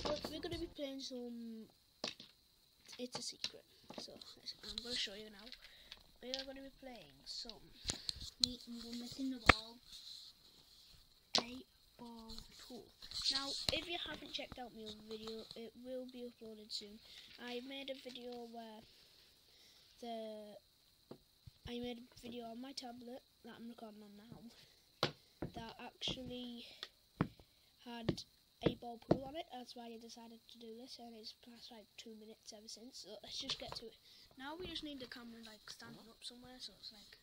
we're going to be playing some... It's a secret. So, I'm going to show you now. We are going to be playing some... We're missing the ball. 8-ball pool. Now, if you haven't checked out my video, it will be uploaded soon. I made a video where I made a video on my tablet that I'm recording on now that actually had 8-ball pool on it. That's why I decided to do this, and it's past like 2 minutes ever since. So let's just get to it. Now we just need the camera like standing up somewhere, so it's like...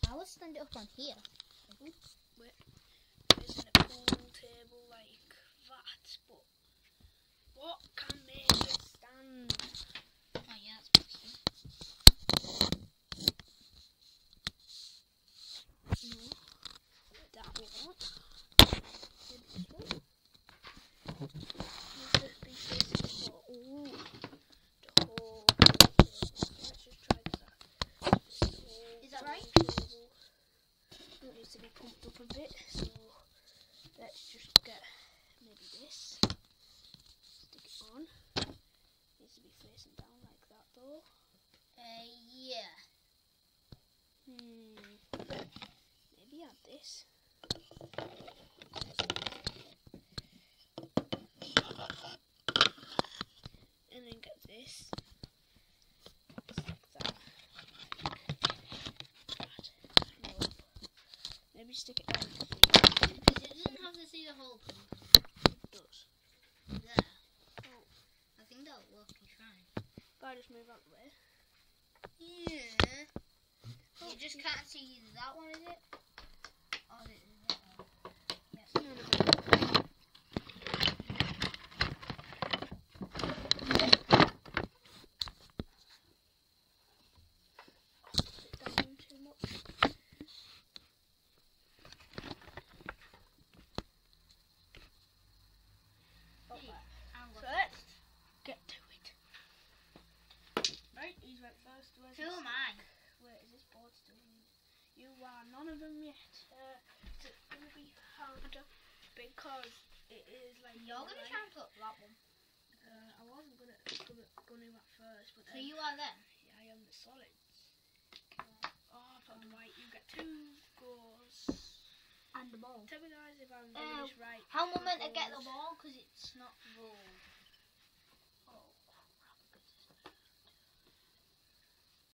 I will stand it up on here. Wait. It's in a pool table like that, but what can make it stand? Oh yeah, that's possible. No, that won't. Maybe this one. Ooh, the whole table. Let's just try that. Is that right? Table. It needs to be pumped up a bit, so let's just get maybe this. Stick it on. Needs to be facing down like that though. Yeah. Maybe add this. And then get this. Stick that. No. Maybe stick it down. Because it doesn't have to see the whole thing. It does. There. Oh. I think that'll work and fine. Gotta just move out the way. Yeah. You just can't see that one, is it? Or is it that one? Yes. No, no. Put it down too much. So let's get to it. Right, he's went first. Who am I? Wait, is this board still in? You are none of them yet. It's going to be harder because it is like... You're going to try and put that one. I wasn't going to at first, but So you are then? yeah, I am the solids. Oh, I put the white. You get 2 goals. And the ball. Tell me guys if I'm doing this right. How am I meant to get the ball? Because it's not rolled.